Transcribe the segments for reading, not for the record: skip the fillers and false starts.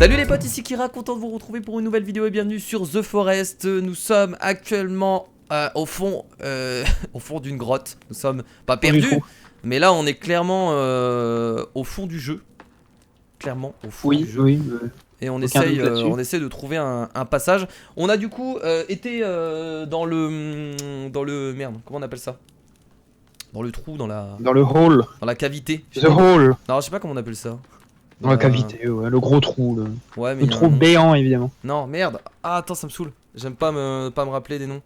Salut les potes, ici Kira, content de vous retrouver pour une nouvelle vidéo et bienvenue sur The Forest. Nous sommes actuellement au fond d'une grotte. Nous sommes pas perdus, mais là on est clairement au fond du jeu. Clairement au fond du jeu. Et on essaye de trouver un passage. On a du coup été dans le merde, comment on appelle ça? Dans le trou, dans le hall. Dans la cavité. The hall. Non, je sais pas comment on appelle ça. Dans la cavité, ouais, le gros trou. Ouais, mais le trou béant, évidemment. Non, merde. Ah, attends, ça me saoule. J'aime pas me rappeler des noms.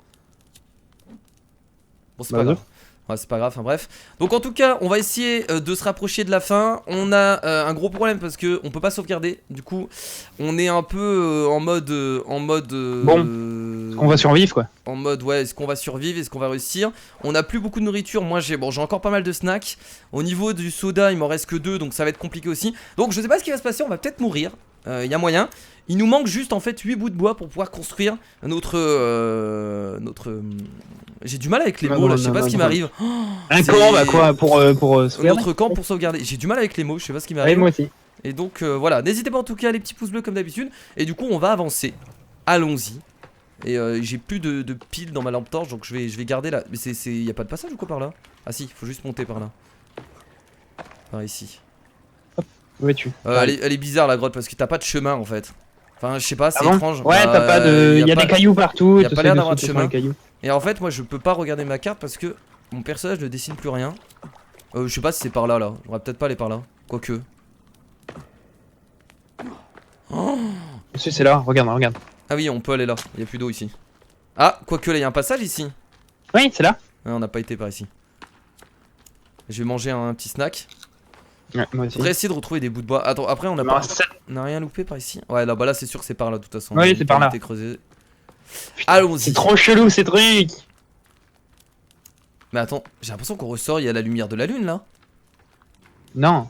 Bon, c'est pas grave. Ouais, c'est pas grave, enfin bref. Donc en tout cas, on va essayer de se rapprocher de la fin. On a un gros problème parce que on peut pas sauvegarder. Du coup, on est un peu en mode bon, on va survivre quoi. En mode ouais, est-ce qu'on va survivre, est-ce qu'on va réussir? On a plus beaucoup de nourriture. Moi j'ai encore pas mal de snacks. Au niveau du soda, il m'en reste que 2, donc ça va être compliqué aussi. Donc je sais pas ce qui va se passer, on va peut-être mourir. Il y a moyen. Il nous manque juste en fait 8 bouts de bois pour pouvoir construire notre j'ai du mal avec les mots là, je sais pas ce qui m'arrive. Un camp bah quoi pour sauvegarder. Notre camp pour sauvegarder. J'ai du mal avec les mots, je sais pas ce qui m'arrive. Ouais, moi aussi. Et donc voilà, n'hésitez pas en tout cas les petits pouces bleus comme d'habitude. Et du coup on va avancer. Allons-y. Et j'ai plus de piles dans ma lampe torche, donc je vais garder là. Mais y a pas de passage ou quoi par là? Ah si, faut juste monter par là. Par ici. Où es-tu? Elle est bizarre la grotte parce que t'as pas de chemin en fait. Enfin je sais pas, c'est étrange. Ouais, t'as pas de... Il y a des cailloux partout. Y a pas l'air d'avoir de chemin. Et en fait moi je peux pas regarder ma carte parce que mon personnage ne dessine plus rien. Je sais pas si c'est par là là. On va peut-être pas aller par là. Quoique. Oh, c'est là, regarde. Ah oui, on peut aller là. Il y a plus d'eau ici. Ah, quoique là il y a un passage ici. Oui, c'est là. Ouais, on n'a pas été par ici. Je vais manger un petit snack. Ouais, moi aussi. Faudrait essayer de retrouver des bouts de bois. Attends, après on a rien loupé par ici. Ouais, là, bah là c'est sûr que c'est par là de toute façon. Oui, c'est par là. Allons-y. C'est trop chelou ces trucs. Mais attends, j'ai l'impression qu'on ressort, il y a la lumière de la lune là. Non.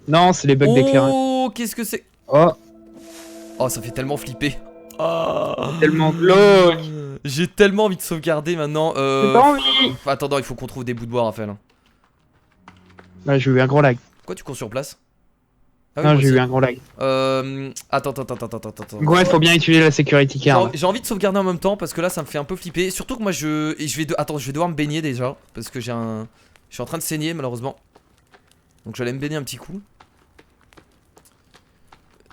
Non, c'est les bugs d'éclairage. Oh, qu'est-ce que c'est? Oh, ça fait tellement flipper. Oh. tellement glauque. J'ai tellement envie de sauvegarder maintenant. J'ai pas envie. Attends, il faut qu'on trouve des bouts de bois, Raphaël. Ouais, j'ai eu un gros lag. Quoi, tu cours sur place? Ah oui, non, j'ai eu un gros lag. Attends. Ouais, faut bien utiliser la security card. J'ai envie de sauvegarder en même temps parce que là ça me fait un peu flipper. Surtout que moi je vais devoir me baigner déjà parce que je suis en train de saigner malheureusement. Donc je vais aller me baigner un petit coup.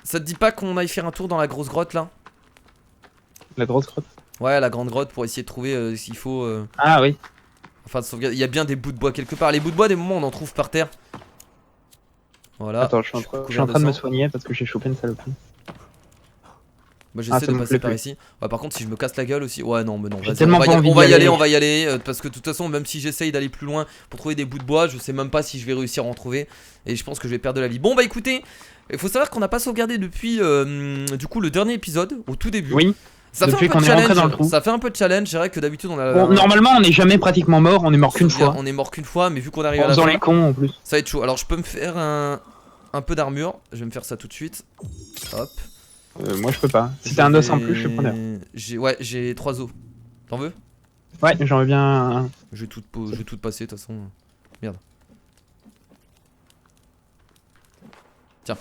Ça te dit pas qu'on aille faire un tour dans la grosse grotte là? La grosse grotte? Ouais, la grande grotte pour essayer de trouver s'il faut. Ah oui. Enfin, de sauvegarder. Il y a bien des bouts de bois quelque part. Les bouts de bois, des moments on en trouve par terre. Voilà. Attends, je suis en train de me soigner parce que j'ai chopé une saloperie. Bah j'essaie de passer par ici. Ouais, par contre si je me casse la gueule aussi. Ouais non mais non, vas-y, on va y aller parce que de toute façon même si j'essaye d'aller plus loin pour trouver des bouts de bois, je sais même pas si je vais réussir à en trourer. Et je pense que je vais perdre de la vie. Bon bah écoutez, il faut savoir qu'on n'a pas sauvegardé depuis du coup le dernier épisode, au tout début. Oui. Ça fait un peu de challenge, ça fait un peu de challenge, c'est vrai que d'habitude on a... Bon, normalement on n'est jamais pratiquement mort, on est mort qu'une fois. On est mort qu'une fois, mais vu qu'on arrive à la fin... fin... les cons en plus. Ça va être chaud, alors je peux me faire un peu d'armure, je vais me faire ça tout de suite. Hop. Moi je peux pas, si t'as un os en plus je suis preneur. Ouais, j'ai 3 os. T'en veux? Ouais, j'en veux bien... Je vais tout passer de toute façon. Merde. Tiens.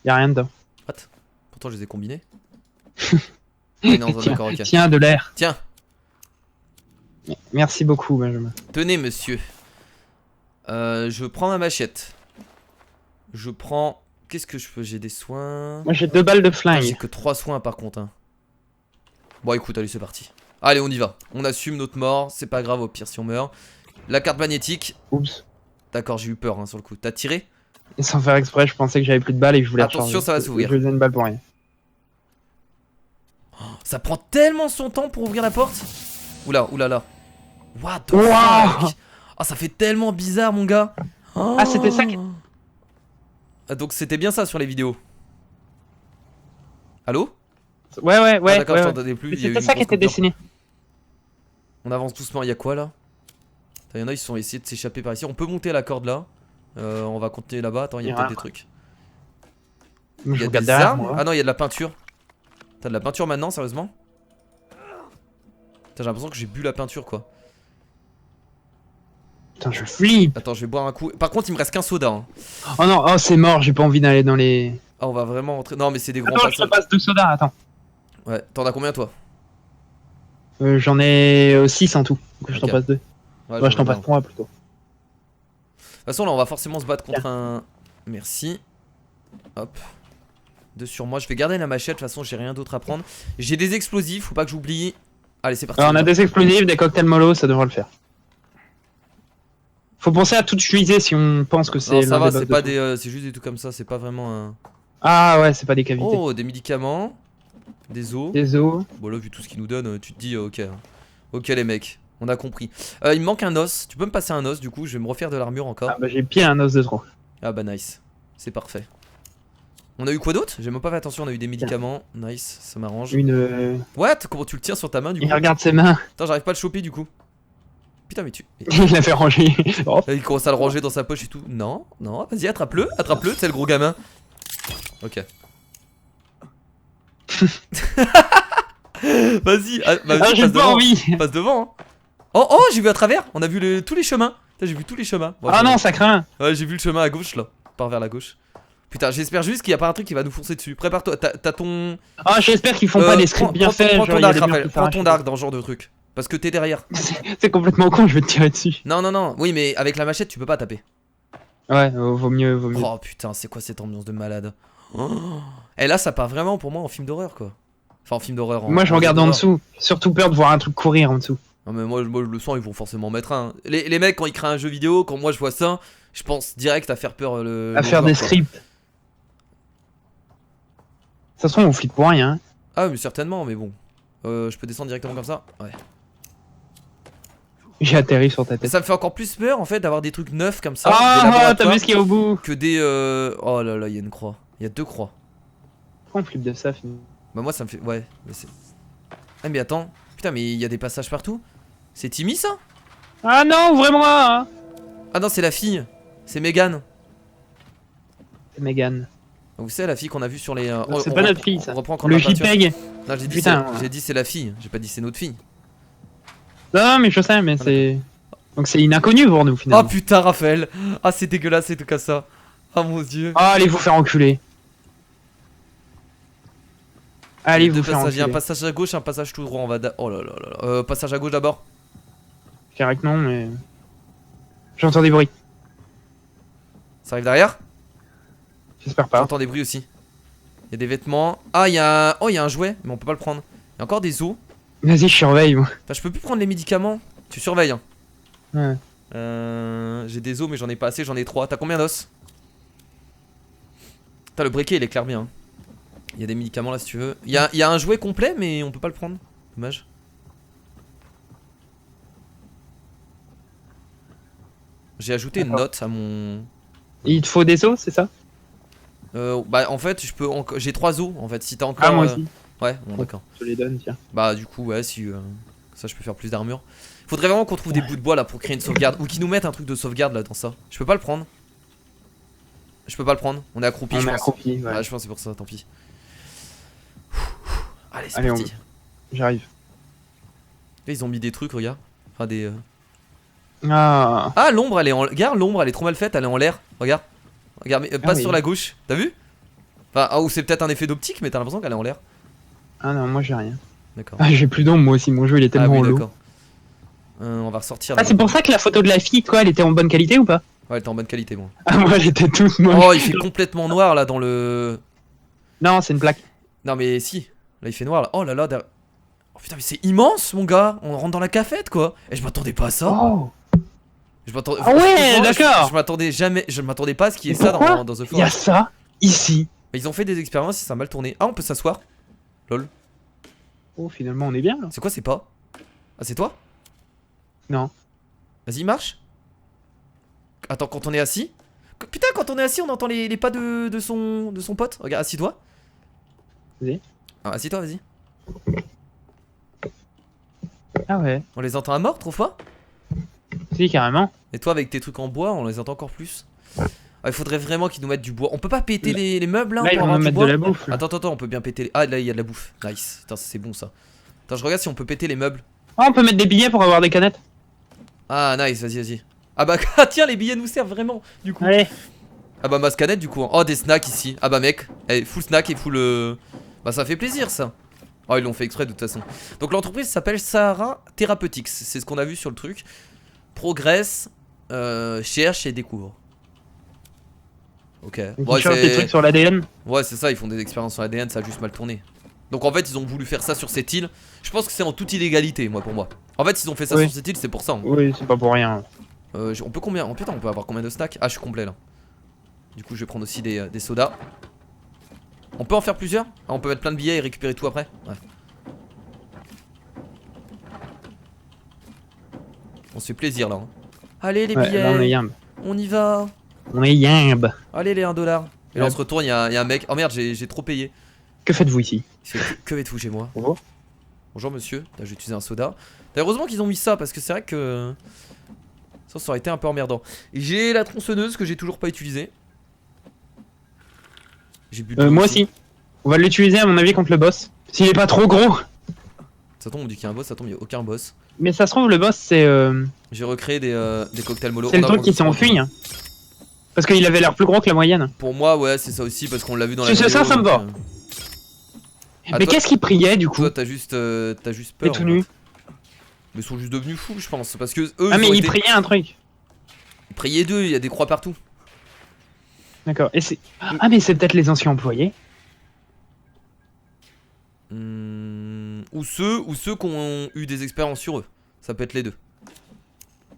Y'a rien dedans. What? Pourtant je les ai combinés. Oui, non, d'accord, ok. Tiens, de l'air. Tiens. Merci beaucoup, Benjamin. Tenez, monsieur. Je prends ma machette. Je prends... Qu'est-ce que je peux? J'ai des soins. Moi j'ai 2 balles de flingue. J'ai que 3 soins par contre. Hein. Bon, écoute, allez, c'est parti. Allez, on y va. On assume notre mort. C'est pas grave, au pire si on meurt. La carte magnétique. Oups. D'accord, j'ai eu peur hein, sur le coup. T'as tiré? Et sans faire exprès, je pensais que j'avais plus de balles et que je voulais Attention, ça va s'ouvrir. Je faisais une balle pour rien. Ça prend tellement son temps pour ouvrir la porte. Oula. What the fuck? Oh, ça fait tellement bizarre, mon gars. Oh. Ah, c'était ça qui... Donc c'était bien ça sur les vidéos. Allô? Ouais. Ah, d'accord, je t'entendais plus. C'était ça qui était dessiné. On avance doucement. Il y a quoi là? Il y en a, ils sont essayés de s'échapper par ici. On peut monter à la corde là. On va continuer là-bas. Attends, il y a peut-être des trucs. Il y a des armes. Ah non, il y a de la peinture. T'as de la peinture maintenant, sérieusement? J'ai l'impression que j'ai bu la peinture quoi. Putain, je flippe. Attends, je vais boire un coup. Par contre, il me reste qu'un soda. Hein. Oh non, oh c'est mort, j'ai pas envie d'aller dans les... Ah, on va vraiment rentrer. Non, mais c'est des grands Attends, je te passages. passe 2 sodas, attends. Ouais, t'en as combien toi? J'en ai 6 en tout, donc je t'en Ok. passe 2. Ouais, Ouais, je t'en bien. passe 3 plutôt. De toute façon, là, on va forcément se battre contre un. Merci. Hop. 2 sur moi. Je vais garder la machette. De toute façon, j'ai rien d'autre à prendre. J'ai des explosifs. Faut pas que j'oublie. Allez, c'est parti. Alors, on a des explosifs, des cocktails mollo, ça devrait le faire. Faut penser à tout utiliser si on pense que c'est... Non, ça l'un va. des C'est boss pas de des. C'est juste des trucs comme ça. C'est pas vraiment un. Ah ouais, c'est pas des cavités. Oh, des médicaments. Des os. Des os. Bon, là, vu tout ce qu'ils nous donnent, tu te dis, ok. Ok, les mecs. On a compris. Il me manque un os. Tu peux me passer un os, du coup. Je vais me refaire de l'armure encore. Ah bah j'ai pile un os de trop. Ah bah nice, c'est parfait. On a eu quoi d'autre? J'ai même pas fait attention, on a eu des médicaments. Nice, ça m'arrange. Une... What? Comment tu le tiens sur ta main du coup? Il regarde ses mains. Attends, j'arrive pas à le choper du coup. Putain mais tu... Il l'a fait ranger. Oh. Il commence à le ranger dans sa poche et tout. Non, non, vas-y attrape-le, attrape-le, c'est le gros gamin. Ok. Vas-y, Ah, j'ai pas envie. Passe devant. Hein. Oh, oh, j'ai vu à travers, on a vu tous les chemins. Putain, j'ai vu tous les chemins. Bon, Ah non, ça craint. Ouais, j'ai vu le chemin à gauche là, part vers la gauche. Putain, j'espère juste qu'il y a pas un truc qui va nous foncer dessus. Prépare-toi, t'as ton... Ah, j'espère qu'ils font pas des scripts bien faits. Prends genre, ton il y a arc, des murs Raphaël, qui prends ton s'arrachent. arc dans ce genre de truc. Parce que t'es derrière. C'est complètement con, je vais te tirer dessus. Non, non, non, oui, mais avec la machette, tu peux pas taper. Ouais, vaut mieux, vaut mieux. Oh putain, c'est quoi cette ambiance de malade. Oh. Et là, ça part vraiment pour moi en film d'horreur quoi. Enfin, en film d'horreur. Moi, je regarde en dessous. Surtout peur de voir un truc courir en dessous. Non, mais moi, je le sens, ils vont forcément mettre un. Les mecs, quand ils créent un jeu vidéo, quand moi je vois ça, je pense direct à faire peur le. À faire des scripts. De toute façon, on flippe pour rien. Ah, mais certainement, mais bon. Je peux descendre directement comme ça? Ouais. J'ai atterri sur ta Et tête. ça me fait encore plus peur en fait d'avoir des trucs neufs comme ça. des Ah, laboratoires, t'as vu ce qu'il y a au bout? que des. Oh là là, il y a une croix. Il y a 2 croix. Pourquoi on flippe de ça finalement? Bah, moi ça me fait. Ouais, mais c'est. Ah, mais attends. Putain, mais il y a des passages partout. C'est Timmy ça? Ah non, ouvrez-moi! Ah non, c'est la fille. C'est Megan. C'est Megan. Vous savez, la fille qu'on a vue sur les. C'est pas notre fille ça. On reprend encore Le la peinture. JPEG. Non, j'ai dit Putain, c'est- ouais. j'ai dit c'est la fille. J'ai pas dit c'est notre fille. Non, mais je sais, mais c'est. Donc c'est une inconnue pour nous Oh finalement. putain, Raphaël. Ah, c'est dégueulasse, c'est tout cas ça. Oh mon dieu. Ah, allez vous faire enculer. Allez Il y a vous deux faire passages. Il y a un enculer. passage à gauche, un passage tout droit. On va. Oh là là là là. Passage à gauche d'abord. Je dirais que non, mais. J'entends des bruits. Ça arrive derrière? J'espère pas. J'entends des bruits aussi. Il y a des vêtements. Ah, il y a un. Oh, il y a un jouet, mais on peut pas le prendre. Il y a encore des os. Vas-y, je surveille moi. Enfin, je peux plus prendre les médicaments. Tu surveilles. Hein. Ouais. J'ai des os, mais j'en ai pas assez. J'en ai 3. T'as combien d'os? Putain, le briquet il éclaire bien. Hein. Il y a des médicaments là si tu veux. Il y a un jouet complet, mais on peut pas le prendre. Dommage. J'ai ajouté une D'accord. note à mon. Il te faut des os, c'est ça? Bah en fait je peux j'ai 3 os en fait si t'as encore Ah, moi aussi. ouais bon d'accord. Je te les donne, tiens. Bah du coup ouais si ça je peux faire plus d'armure. Faudrait vraiment qu'on trouve des bouts de bois là pour créer une sauvegarde ou qu'ils nous mettent un truc de sauvegarde là dans ça. Je peux pas le prendre. Je peux pas le prendre. On est accroupi On je est pense. accroupi, ouais. Ouais je pense que c'est pour ça tant pis. Allez c'est Allez, parti. J'arrive. Là, ils ont mis des trucs regarde. Enfin des Ah. Ah l'ombre elle est en regarde l'ombre elle est trop mal faite elle est en l'air. Regarde. Regarde mais passe oui. sur la gauche. T'as vu? Enfin ah, ou c'est peut-être un effet d'optique mais t'as l'impression qu'elle est en l'air. Ah non, moi j'ai rien. D'accord. Ah, j'ai plus d'ombre moi aussi, mon jeu il est Ah tellement oui lourd. d'accord. On va ressortir. Ah, c'est pour ça que la photo de la fille, quoi, elle était en bonne qualité ou pas? Ouais, elle était en bonne qualité, moi. Ah, moi elle était toute moche. Oh, il fait complètement noir là dans le. Non, c'est une plaque. Non, mais si. Là, il fait noir là. Oh là là. Oh putain, mais c'est immense, mon gars. On rentre dans la cafette, quoi. Et je m'attendais pas à ça. Oh. Je m'attendais. Ah ouais, franchement, d'accord. Je m'attendais jamais. Je m'attendais pas à ce qu'il y ait Et ça pourquoi dans The Il y a Forest. ça, ici. Mais ils ont fait des expériences et ça a mal tourné. Ah, on peut s'asseoir. Lol. Oh, finalement on est bien là. C'est quoi, c'est pas? Ah, c'est toi? Non. Vas-y, marche. Attends, quand on est assis. Putain, quand on est assis, on entend les pas de son pote. Regarde, assis-toi. Vas-y. Ah, assis-toi, vas-y. Ah ouais. On les entend à mort, trouve pas? Si, carrément. Et toi avec tes trucs en bois, on les entend encore plus. Il faudrait vraiment qu'ils nous mettent du bois. On peut pas péter les meubles là, Là, ils pour vont avoir nous du mettre bois. de la bouffe. Là. Attends, on peut bien péter les... Ah là il y a de la bouffe. Nice. Putain, c'est bon ça. Attends, je regarde si on peut péter les meubles. Ah, on peut mettre des billets pour avoir des canettes. Ah nice, vas-y. Ah bah tiens, les billets nous servent vraiment du coup. Allez. Ah bah ma scanette du coup. Oh des snacks ici. Ah bah mec, full snack et full... Bah ça fait plaisir ça. Oh ils l'ont fait exprès de toute façon. Donc l'entreprise s'appelle Sahara Therapeutics. C'est ce qu'on a vu sur le truc. Progresse, cherche et découvre. Ok. Donc, Ouais, ils cherchent des trucs sur l'ADN. ouais c'est ça, ils font des expériences sur l'ADN, ça a juste mal tourné. Donc en fait ils ont voulu faire ça sur cette île. Je pense que c'est en toute illégalité moi pour moi. En fait s'ils ont fait ça sur cette île c'est pour ça. Hein. Oui, c'est pas pour rien. On peut combien? Oh putain on peut avoir combien de snacks? Ah je suis complet là. Du coup je vais prendre aussi des sodas. On peut en faire plusieurs? Ah, on peut mettre plein de billets et récupérer tout après? Ouais. On se fait plaisir là. Hein. Allez les billets. Là, on est yamb. On y va. On est yamb. Allez les 1 $. Et là on se retourne, il y a un mec. Oh merde j'ai trop payé. Que faites-vous ici? Que faites-vous chez moi? Bonjour. Bonjour monsieur, là je vais utiliser un soda. Heureusement qu'ils ont mis ça parce que c'est vrai que ça aurait été un peu emmerdant. J'ai la tronçonneuse que j'ai toujours pas utilisée. J'ai bu Moi aussi. On va l'utiliser à mon avis contre le boss. S'il est pas trop gros. Ça tombe on dit qu'il y a un boss, ça tombe il y a aucun boss. Mais ça se trouve le boss c'est... J'ai recréé des cocktails mollo. C'est le truc qui s'est enfui. Hein. Parce qu'il avait l'air plus gros que la moyenne. Pour moi ouais c'est ça aussi parce qu'on l'a vu dans la vidéo. Ça me va. Mais qu'est-ce qu'il priait du coup? Toi t'as juste peur. Et tout nu. Mais ils sont juste devenus fous je pense parce que eux. Ah mais ils priaient un truc. Ils priaient d'eux, il y a des croix partout. D'accord. Et c'est... Ah mais c'est peut-être les anciens employés. Ou ceux qui ont eu des expériences sur eux. Ça peut être les deux.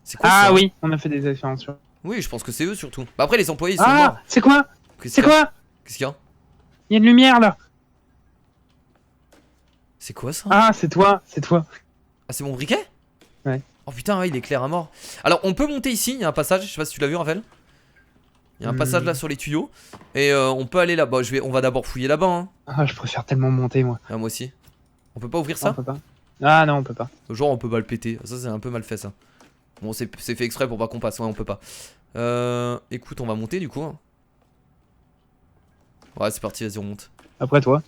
C'est quoi ah ça? Oui, on a fait des expériences sur eux. Oui je pense que c'est eux surtout. Bah après les employés ils sont morts. Ah c'est quoi? C'est quoi? Qu'est-ce qu'il y a? Il y a une lumière là. C'est quoi ça? Ah c'est toi, c'est toi. Ah c'est mon briquet? Ouais. Oh putain ouais il est clair à mort. Alors on peut monter ici, il y a un passage, je sais pas si tu l'as vu Raphaël. Il y a un passage là sur les tuyaux. Et on peut aller là-bas, on va d'abord fouiller là-bas hein. Ah je préfère tellement monter moi. Ah moi aussi. On peut pas ouvrir ça? On peut pas. Ah non on peut pas. Genre on peut pas le péter, ça c'est un peu mal fait ça. Bon c'est fait exprès pour pas qu'on passe, ouais on peut pas. Écoute on va monter du coup. Ouais c'est parti vas-y on monte. Après toi.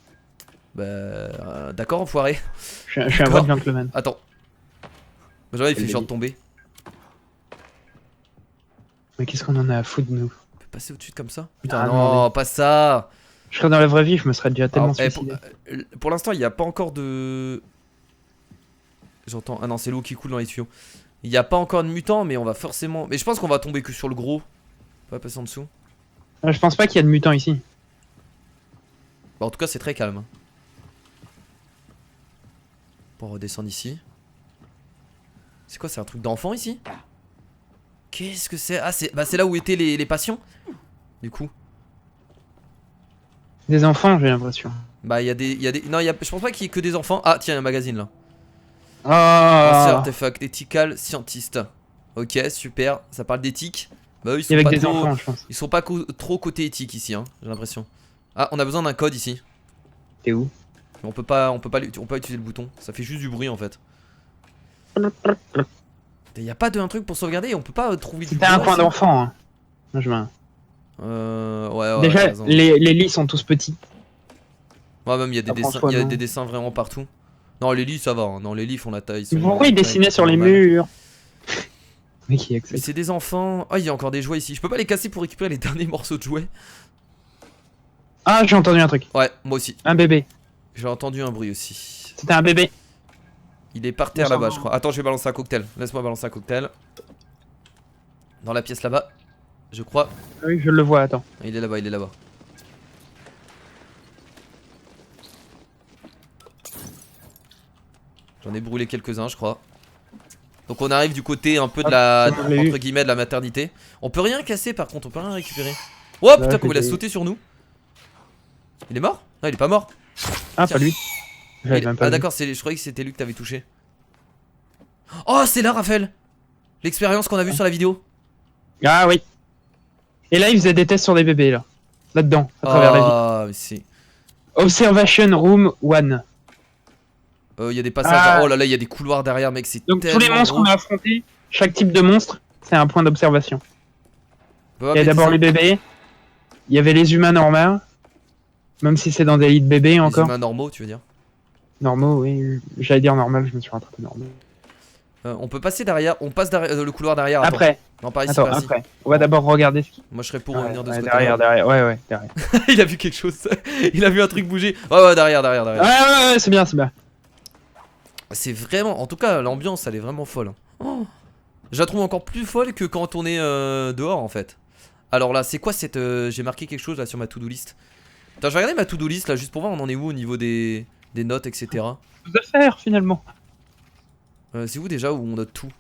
Bah d'accord enfoiré. Je suis un vrai gentleman. Attends. Genre il fait genre de tomber. Mais qu'est-ce qu'on en a à foutre de nous? On peut passer au-dessus comme ça? Putain non pas ça. Je serais dans la vraie vie je me serais déjà tellement suicidé. Pour l'instant il n'y a pas encore de... J'entends... Ah non c'est l'eau qui coule dans les tuyaux. Il n'y a pas encore de mutants mais on va forcément... Mais je pense qu'on va tomber que sur le gros. On va passer en dessous. Je pense pas qu'il y a de mutants ici. Bah en tout cas c'est très calme. Bon on redescend ici. C'est quoi, c'est un truc d'enfant ici? Qu'est-ce que c'est? Ah c'est là où étaient les patients. Du coup. Des enfants j'ai l'impression. Bah il y a des... Non je pense pas qu'il y ait que des enfants. Ah tiens il y a un magazine là. Ah. Artefact ethical scientist. Ok super, ça parle d'éthique. Bah eux ils sont avec pas des trop... enfants je pense. Ils sont pas trop côté éthique ici hein, j'ai l'impression. Ah on a besoin d'un code ici. T'es où? On peut pas utiliser le bouton, ça fait juste du bruit en fait. Y a pas un truc pour sauvegarder et on peut pas trouver du... C'était un coin d'enfant hein. Moi je m'en... ouais déjà les lits sont tous petits. Ouais même il y a des dessins vraiment partout. Non les lits ça va hein. Non les lits font la taille. Pourquoi ils dessinaient sur les murs? Mais qui Mais c'est des enfants. Oh il y a encore des jouets ici. Je peux pas les casser pour récupérer les derniers morceaux de jouets. Ah j'ai entendu un truc. Ouais moi aussi. Un bébé. J'ai entendu un bruit aussi. C'était un bébé. Il est par terre là-bas je crois. Attends je vais balancer un cocktail. Laisse-moi balancer un cocktail. Dans la pièce là-bas. Je crois. Oui je le vois attends. Il est là-bas, il est là-bas. J'en ai brûlé quelques-uns je crois. Donc on arrive du côté un peu de la... entre guillemets de la maternité. On peut rien casser par contre, on peut rien récupérer. Oh putain comment il a sauté sur nous. Il est mort? Non il est pas mort. Ah pas lui. Ah d'accord, je croyais que c'était lui que t'avais touché. Oh c'est là Raphaël. L'expérience qu'on a vue sur la vidéo. Ah oui. Et là il faisait des tests sur des bébés là. Là-dedans, à travers la vie. Ah mais c'est... Observation Room 1. Il y a des passages, oh là là il y a des couloirs derrière mec, c'est tellement... Donc tous les monstres qu'on a affrontés, chaque type de monstre, c'est un point d'observation. Il y a d'abord les bébés, il y avait les humains normaux, même si c'est dans des lits de bébés encore. Les humains normaux tu veux dire? Normaux oui, j'allais dire normal, je me suis rattrapé normal. On peut passer derrière, on passe derrière, le couloir derrière. Attends. Après. Non, par ici, Attends, par ici. après. On va d'abord regarder ce qui. Moi je serais pour revenir de ce côté. Derrière. Ouais, derrière. Il a vu quelque chose. Il a vu un truc bouger. Ouais, derrière. Ouais, c'est bien. C'est vraiment, en tout cas, l'ambiance elle est vraiment folle. Oh. Je la trouve encore plus folle que quand on est dehors en fait. Alors là, c'est quoi cette. J'ai marqué quelque chose là sur ma to-do list. Attends, je vais regarder ma to-do list là juste pour voir on en est où au niveau des notes, etc. Tout à faire finalement. C'est où déjà où on note tout?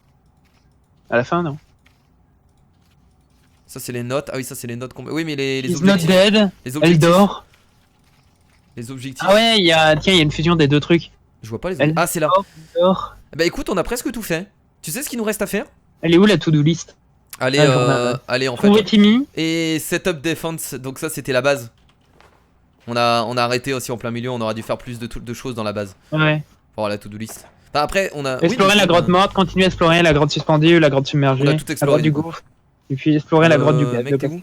À la fin, non. Ça c'est les notes. Ah oui, ça c'est les notes. Oui, mais les He's objectifs. not dead. Les Elle dort. Les objectifs. Ah ouais, il y a une fusion des deux trucs. Je vois pas les objectifs. Ah, c'est là. Elle dort. Bah écoute, on a presque tout fait. Tu sais ce qu'il nous reste à faire? Elle est où la to-do list? Allez, allez en fait. Trouver Timmy. Et setup defense. Donc ça c'était la base. On a arrêté aussi en plein milieu. On aurait dû faire plus de choses dans la base. Ouais. Pour la to-do list. Enfin, après, on a. Explorer la grotte morte, continuer à explorer la grotte suspendue, la grotte submergée, On a tout la exploré, grotte du gouffre. Et puis explorer la grotte du gaz. Mec, t'es où?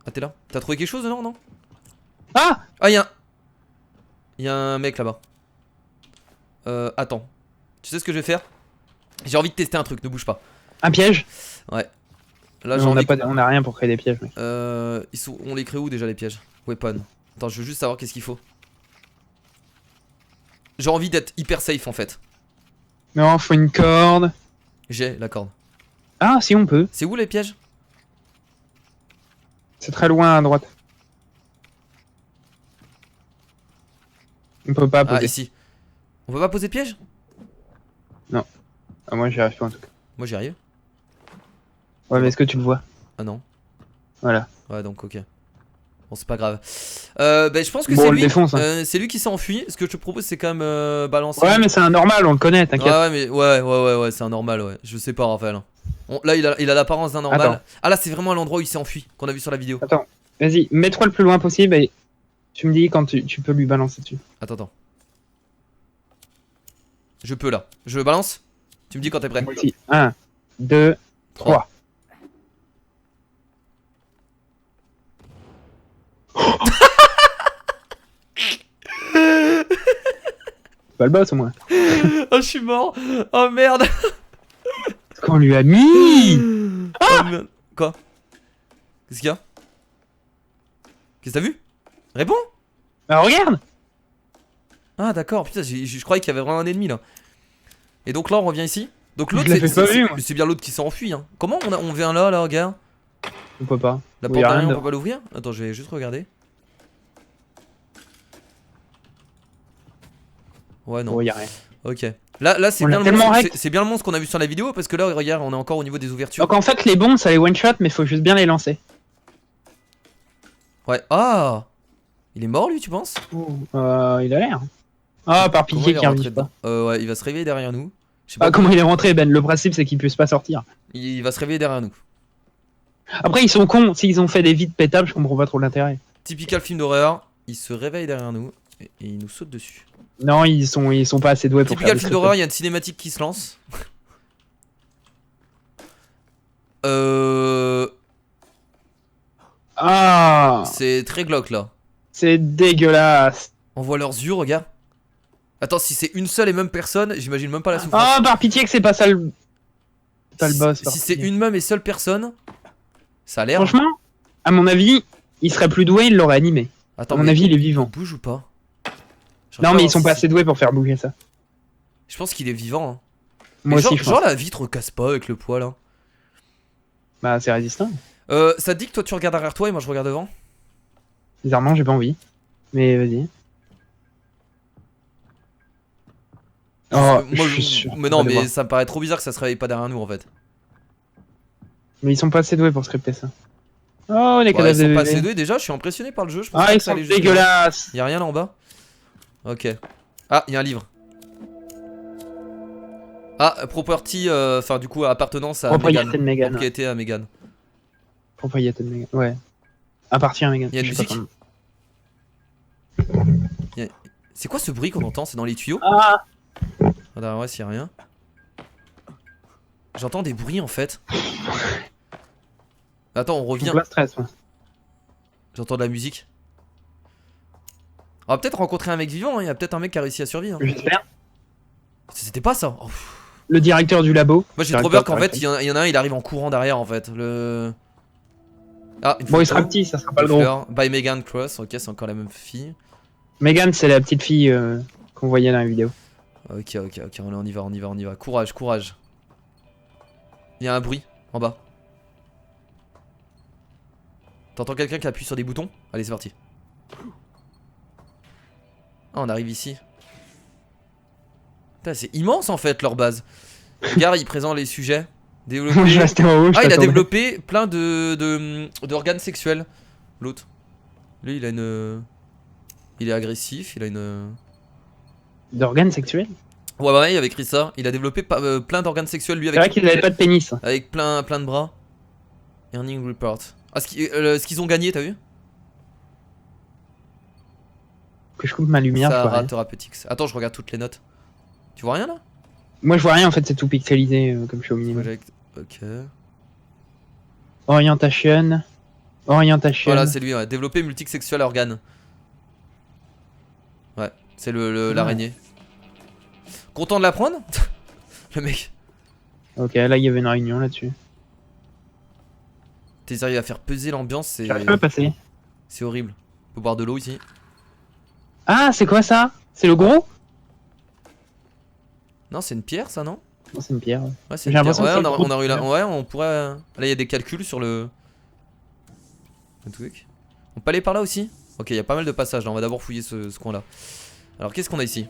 Ah, t'es là? T'as trouvé quelque chose dedans, non? Ah! Ah, y'a un mec là-bas. Attends. Tu sais ce que je vais faire? J'ai envie de tester un truc, ne bouge pas. Un piège? Ouais. Là, on a rien pour créer des pièges, mec. On les crée où déjà les pièges? Weapon. Attends, je veux juste savoir qu'est-ce qu'il faut. J'ai envie d'être hyper safe en fait. Non, faut une corde. J'ai la corde. Ah, si on peut. C'est où les pièges? C'est très loin à droite. On peut pas poser. Ah, ici. On peut pas poser de piège? Non. Ah, moi j'y arrive pas en tout cas. Moi j'y arrive. Ouais, mais est-ce que tu le vois? Ah non. Voilà. Ouais, donc ok. Bon, c'est pas grave. Bah, je pense que Bon, c'est on le lui. défonce, hein. C'est lui qui s'est enfui. Ce que je te propose, c'est quand même balancer. Ouais, mais c'est un normal, on le connaît, t'inquiète. Ouais, mais ouais, c'est un normal, ouais. Je sais pas, Raphaël. Là, il a l'apparence d'un normal. Attends. Ah, là, c'est vraiment à l'endroit où il s'est enfui, qu'on a vu sur la vidéo. Attends, vas-y, mets-toi le plus loin possible et tu me dis quand tu peux lui balancer dessus. Attends. Je peux là. Je balance? Tu me dis quand t'es prêt. Moi aussi. 1, 2, 3. Pas le boss au moins. Oh, je suis mort. Oh merde. Ce qu'on lui a mis. Oh, merde. Quoi? Qu'est-ce qu'il y a? Qu'est-ce que t'as vu? Réponds. Bah regarde. Ah d'accord, putain, je croyais qu'il y avait vraiment un ennemi là. Et donc là on revient ici. Donc l'autre c'est bien l'autre qui s'est enfui hein. Comment on vient là regarde? On peut pas. La porte derrière on peut pas l'ouvrir? Attends, je vais juste regarder. Ouais non. Oh, y a rien. Ok. Là c'est bien, bien le monstre qu'on a vu sur la vidéo parce que là regarde on est encore au niveau des ouvertures. Donc en fait les bombes ça les one shot mais faut juste bien les lancer. Ouais. Ah. Il est mort lui tu penses? Il a l'air. Ah par pitié qu'il revive pas. Ouais il va se réveiller derrière nous. Je sais pas comment il est rentré Ben, le principe c'est qu'il puisse pas sortir. Il va se réveiller derrière nous. Après ils sont cons, s'ils ont fait des vides pétables je comprends pas trop l'intérêt. Typical film d'horreur, il se réveille derrière nous et il nous saute dessus. Non ils sont pas assez doués pour faire Typical film d'horreur, il y a une cinématique qui se lance. Ah. C'est très glauque là. C'est dégueulasse. On voit leurs yeux, regarde. Attends, si c'est une seule et même personne, j'imagine même pas la souffrance. Ah, par pitié que c'est pas ça le. Pas le boss. Si c'est une même et seule personne, ça a l'air. Franchement, à mon avis, il serait plus doué, il l'aurait animé. Attends, à mon avis, il est vivant. Il bouge ou pas? Non, mais ils sont pas assez doués pour faire bouger ça. Je pense qu'il est vivant. Hein. Moi aussi, genre la vitre casse pas avec le poids là. Bah, c'est résistant. Ça te dit que toi tu regardes derrière toi et moi je regarde devant? Bizarrement, j'ai pas envie. Mais vas-y. Oh, moi, je suis sûr. Mais non, mais ça me paraît trop bizarre que ça se réveille pas derrière nous en fait. Mais ils sont pas assez doués pour scripter ça. Oh, les cadavres ils sont de pas bébé. assez doués déjà, je suis impressionné par le jeu. Je ah, ils sont dégueulasses. Y'a rien là en bas? Ok. Ah, y'a un livre. Ah, property, enfin du coup appartenance à Propriété de Megan. Propriété à Megan. Propriété de Megan, ouais. Appartient à Megan. Y'a une musique. C'est quoi ce bruit qu'on entend? C'est dans les tuyaux? Ah. Derrière ouais, s'il y a rien. J'entends des bruits en fait. Attends, on revient. J'entends de la musique. On va peut-être rencontrer un mec vivant, hein. Il y a peut-être un mec qui a réussi à survivre. J'espère. C'était pas ça. Oh, le directeur du labo. Moi j'ai trop peur qu'en fait il y en a un il arrive en courant derrière en fait. Ah, bon il sera petit, ça sera pas le gros. By Megan Cross, ok c'est encore la même fille. Megan c'est la petite fille qu'on voyait dans la vidéo. Ok, on y va. Courage. Il y a un bruit en bas. T'entends quelqu'un qui appuie sur des boutons? Allez c'est parti. Ah on arrive ici. Putain c'est immense en fait leur base. Regarde il présente les sujets. Développé... Je restais en haut, ah il a développé plein d'organes sexuels. L'autre. Lui il a une... Il est agressif, il a une... D'organes sexuels? Ouais il avait écrit ça. Il a développé plein d'organes sexuels lui avec... C'est vrai qu'il avait pas de pénis. Avec plein de bras. Earning report. Ah ce qu'ils ont gagné t'as vu? Que je coupe ma lumière. Sahara Therapeutics. Attends je regarde toutes les notes. Tu vois rien là? Moi je vois rien en fait, c'est tout pixelisé comme je suis au minimum. Ok. Orientation. Voilà c'est lui ouais. Développer multisexual organe. Ouais c'est l'araignée. Content de l'apprendre? Le mec. Ok là il y avait une réunion là-dessus. T'es sérieux à faire peser l'ambiance, c'est... J'arrive pas à passer. C'est horrible. On peut boire de l'eau ici. Ah c'est quoi ça? C'est le gros? Non c'est une pierre ça non? Non c'est une pierre. Ouais c'est une pierre. Ouais on a eu là. Ouais on pourrait... Là il y a des calculs sur le truc. On peut aller par là aussi? Ok il y a pas mal de passages là, on va d'abord fouiller ce coin là. Alors qu'est-ce qu'on a ici?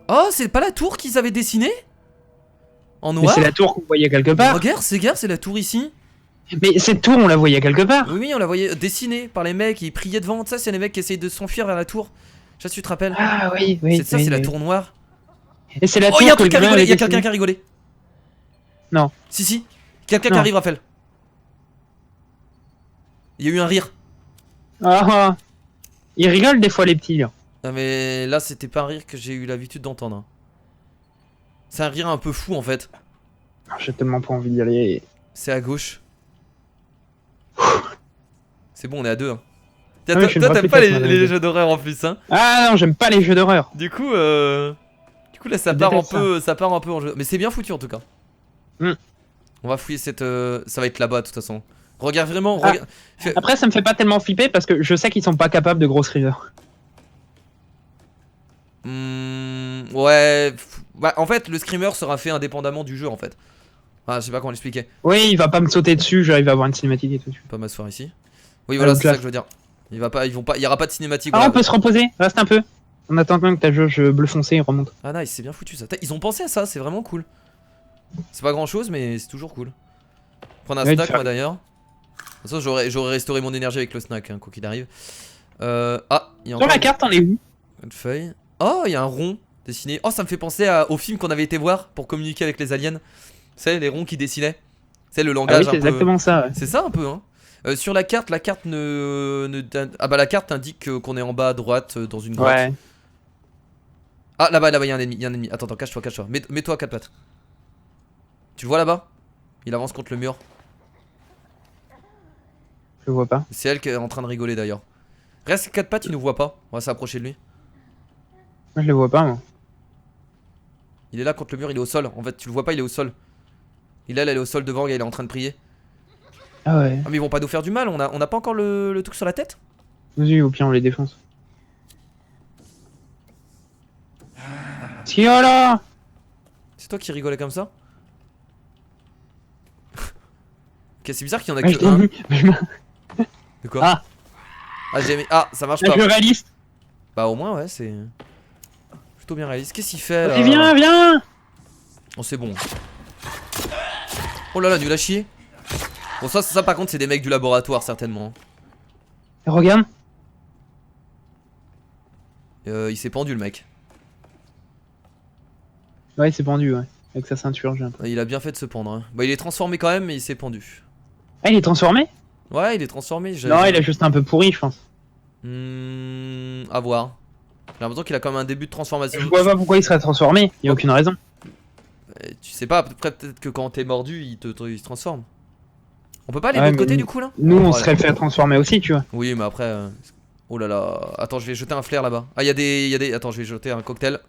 Oh c'est pas la tour qu'ils avaient dessinée? En noir? Mais c'est la tour qu'on voyait quelque part. Regarde c'est la tour ici. Mais cette tour on la voyait quelque part. Oui on la voyait dessinée par les mecs, ils priaient devant. Ça c'est les mecs qui essayent de s'enfuir vers la tour. Je sais pas si tu te rappelles. Ah oui. C'est ça c'est la tour noire. Et c'est la tour. Oh y'a un truc qui a rigolé, y'a quelqu'un qui a rigolé. Non. Si quelqu'un qui arrive Raphaël. Il y a eu un rire. Ah ils rigolent des fois les petits là. Non mais là c'était pas un rire que j'ai eu l'habitude d'entendre. C'est un rire un peu fou en fait. J'ai tellement pas envie d'y aller. C'est à gauche. C'est bon on est à deux hein. Ah oui, toi t'aimes pas les jeux d'horreur en plus hein. Ah non j'aime pas les jeux d'horreur. Du coup là ça part un peu en jeu. Mais c'est bien foutu en tout cas. On va fouiller cette... ça va être là-bas de toute façon. Regarde vraiment... Après ça me fait pas tellement flipper parce que je sais qu'ils sont pas capables de grosses rivers. Ouais... Bah, en fait le screamer sera fait indépendamment du jeu en fait. Ah je sais pas comment l'expliquer. Oui il va pas me sauter dessus, j'arrive à avoir une cinématique et tout. Je vais pas m'asseoir ici. Oui voilà c'est ça que je veux dire. Il y aura pas de cinématique. Ah voilà. on peut se reposer, reste un peu. En attendant que ta jauge bleu foncé remonte. Ah nice c'est bien foutu ça. Ils ont pensé à ça, c'est vraiment cool. C'est pas grand chose mais c'est toujours cool. Prendre un snack moi d'ailleurs. De toute façon j'aurais restauré mon énergie avec le snack hein, quoi qu'il arrive. Ah il y a encore... Sur la carte on est où? Une feuille. Oh il y a un rond dessiné. Oh ça me fait penser au film qu'on avait été voir pour communiquer avec les aliens. C'est les ronds qui dessinaient. C'est le langage oui, c'est exactement ça. Ouais. C'est ça un peu hein. Sur la carte ah bah la carte indique qu'on est en bas à droite dans une grotte. Ouais. Ah là-bas il y a un ennemi, Attends cache-toi. Mets-toi à 4 pattes. Tu le vois là-bas? Il avance contre le mur. Je le vois pas. C'est elle qui est en train de rigoler d'ailleurs. Reste 4 pattes, il nous voit pas. On va s'approcher de lui. Moi je le vois pas moi. Il est là contre le mur, il est au sol. En fait tu le vois pas, il est au sol. Elle est au sol devant, il est en train de prier. Ah ouais. Ah mais ils vont pas nous faire du mal, on a pas encore le truc sur la tête? Vas-y au pire on les défonce. Si oh là! C'est toi qui rigolais comme ça? Ok c'est bizarre qu'il y en a que un. De quoi? Ah j'ai mis... Ah ça marche pas. Réaliste. Bah au moins ouais c'est... Plutôt bien réaliste. Qu'est-ce qu'il fait là? Viens! Oh c'est bon. Oh là là nul à chier. Bon ça par contre c'est des mecs du laboratoire certainement. Regarde. Il s'est pendu le mec. Ouais il s'est pendu ouais. Avec sa ceinture j'ai un peu. Il a bien fait de se pendre hein. Bah il est transformé quand même mais il s'est pendu. Ah il est transformé? Ouais il est transformé. Non il a juste un peu pourri je pense. À voir. J'ai l'impression qu'il a quand même un début de transformation. Je vois pas pourquoi il serait transformé, il y a aucune raison. Tu sais pas, peut-être que quand t'es mordu il se transforme. On peut pas aller de l'autre côté du coup là? Nous on serait fait transformer aussi tu vois. Oui mais après... Oh là là... Attends je vais jeter un flair là-bas. Ah y'a des... Attends je vais jeter un cocktail.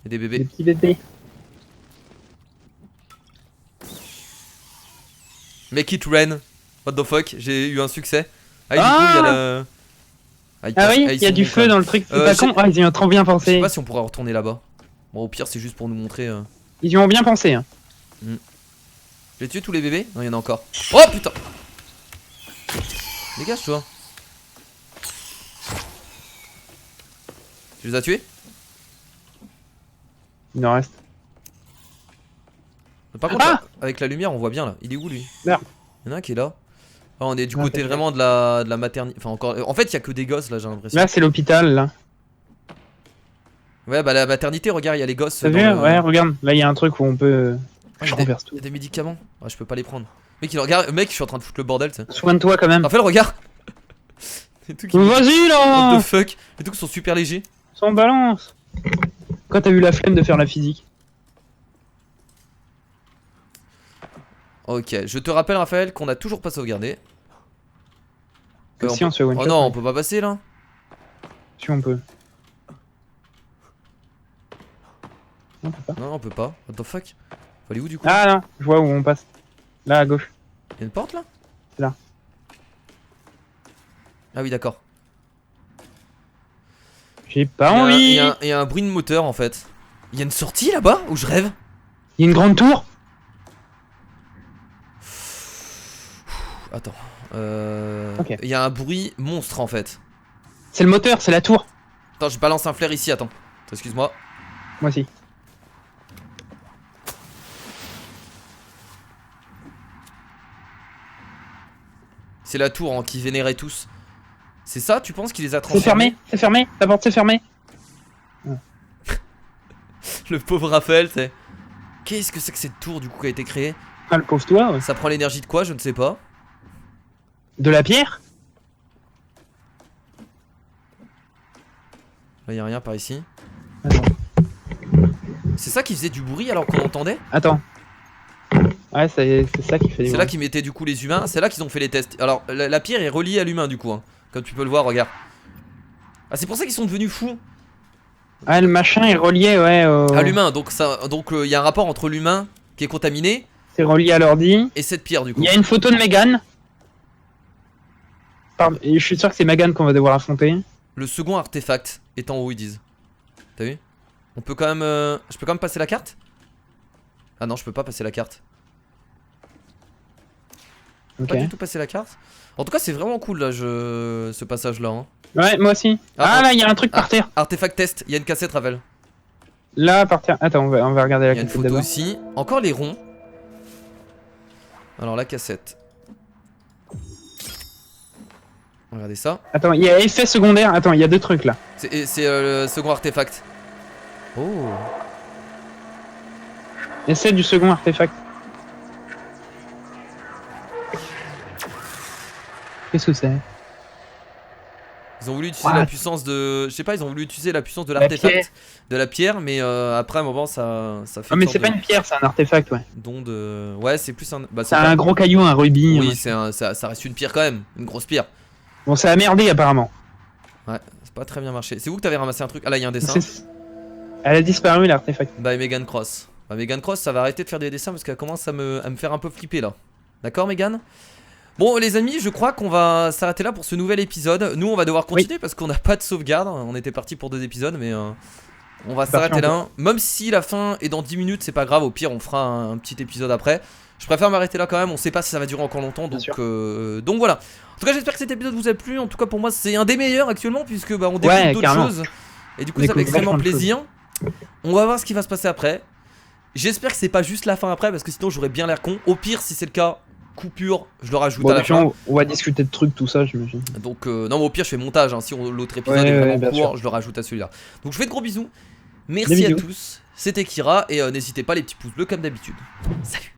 Et des Des bébés. petits bébés. Make it rain. What the fuck, j'ai eu un succès. Ah, et du Ah coup, il y a le. Ah oui, ils il y a sont du bons, feu quand même. dans le truc, c'est Euh, pas j'ai- con. Ah, ils y ont trop bien Je sais pensé. pas si on pourra retourner là-bas. Bon, au pire, c'est juste pour nous montrer. Ils y ont bien pensé. Hein. J'ai tué tous les bébés? Non, il y en a encore. Oh putain! Dégage-toi. Tu les as tués? Il en reste. Par contre, Ah là, avec la lumière, on voit bien là. Il est où lui? Merde. Il y en a un qui est là. Ah, on est du Non, côté t'inquiète. vraiment de la maternité. Enfin, encore. En fait, il y a que des gosses là, j'ai l'impression. Là, c'est l'hôpital, là. Ouais, bah la maternité, regarde, il y a les gosses. T'as dans vu? le- Ouais, regarde. Là, il y a un truc où on peut. Ah, Je il y a renverse tout. des médicaments. Ah, je peux pas les prendre. Mec, il regarde. Mec, je suis en train de foutre le bordel, tu sais. Soigne-toi quand même. Raphaël, regarde! Les trucs, Vas-y, What là! the fuck? Les trucs sont super légers. Sans balance. Quand t'as eu la flemme de faire la physique? Ok, je te rappelle, Raphaël, qu'on a toujours pas sauvegardé. Si, on se fait one Oh shot, non, ouais. on peut pas passer là. Si, on peut. Non, on peut pas. Non, on peut pas. What the fuck? Faut aller où du coup? Ah non, je vois où on passe. Là, à gauche. Y'a une porte là? C'est là. Ah oui, d'accord. J'ai pas Il envie. y a un bruit de moteur en fait. Il y a une sortie là-bas où je rêve? Il y a une grande tour. Attends. Ok. Il y a un bruit monstre en fait. C'est le moteur, c'est la tour. Attends, je balance un flair ici, attends. Excuse-moi. Moi aussi. C'est la tour hein, qui vénérait tous. C'est ça, tu penses qu'il les a C'est transformés? fermé, c'est fermé. La porte, c'est fermé. Le pauvre Raphaël, c'est. Qu'est-ce que c'est que cette tour du coup qui a été créée? Ah, le pauvre toi, ouais. Ça prend l'énergie de quoi? Je ne sais pas. De la pierre. Là, y a rien par ici. Attends. C'est ça qui faisait du bruit alors qu'on entendait? Attends. Ouais, c'est ça qui fait des C'est là bruits. qu'ils mettaient du coup les humains, c'est là qu'ils ont fait les tests. Alors la pierre est reliée à l'humain du coup, hein. Comme tu peux le voir, regarde. Ah, c'est pour ça qu'ils sont devenus fous. Ah, le machin est relié, ouais. À l'humain, donc il y a un rapport entre l'humain qui est contaminé C'est relié à l'ordi. et cette pierre du coup. Il y a une photo de Megan. Et je suis sûr que c'est Megan qu'on va devoir affronter. Le second artefact est en haut, ils disent. T'as vu? On peut quand même. Je peux quand même passer la carte? Ah non, je peux pas passer la carte. Ok. Pas du tout passer la carte. En tout cas, c'est vraiment cool là, ce passage là. Hein. Ouais, moi aussi. Ah, Ah, là, il y a un truc par terre. Artefact test, il y a une cassette, Ravel. Là, par terre. Attends, on va regarder Il la y a une cassette photo d'abord. aussi. Encore les ronds. Alors la cassette. Regardez ça. Attends, il y a effet secondaire. Attends, il y a deux trucs là. C'est le second artefact. Oh. Essai du second artefact. Qu'est-ce que c'est? Ils ont voulu utiliser What? la puissance de. Je sais pas, ils ont voulu utiliser la puissance de La l'artefact. pierre. De la pierre, mais après un moment ça fait. Ah, une mais sorte c'est pas de une pierre, c'est un artefact, ouais. don de. Ouais, c'est plus un. Bah, C'est pas- un gros caillou, un rubis. Oui, ouais. ça reste une pierre quand même. Une grosse pierre. Bon, ça a merdé apparemment. Ouais, c'est pas très bien marché. C'est où que t'avais ramassé un truc? Ah là, il y a un dessin. Elle a disparu l'artefact. By Megan Cross. Bah, Megan Cross, ça va arrêter de faire des dessins parce qu'elle commence à me faire un peu flipper là. D'accord, Megan? Bon, les amis, je crois qu'on va s'arrêter là pour ce nouvel épisode. Nous, on va devoir continuer parce qu'on n'a pas de sauvegarde. On était parti pour 2 épisodes, mais on va s'arrêter là. Même si la fin est dans 10 minutes, c'est pas grave. Au pire, on fera un petit épisode après. Je préfère m'arrêter là quand même. On sait pas si ça va durer encore longtemps. Donc voilà. En tout cas, j'espère que cet épisode vous a plu. En tout cas, pour moi, c'est un des meilleurs actuellement puisque bah, on découvre d'autres choses. Et du coup, ça fait extrêmement plaisir. On va voir ce qui va se passer après. J'espère que c'est pas juste la fin après parce que sinon j'aurais bien l'air con. Au pire, si c'est le cas, coupure, je le rajoute à la fin. On va discuter de trucs, tout ça, j'imagine. Donc non, mais au pire, je fais montage. Hein. Si l'autre épisode est vraiment court, je le rajoute à celui-là. Donc je fais de gros bisous. Merci à tous. C'était Kira et n'hésitez pas les petits pouces bleus comme d'habitude. Salut.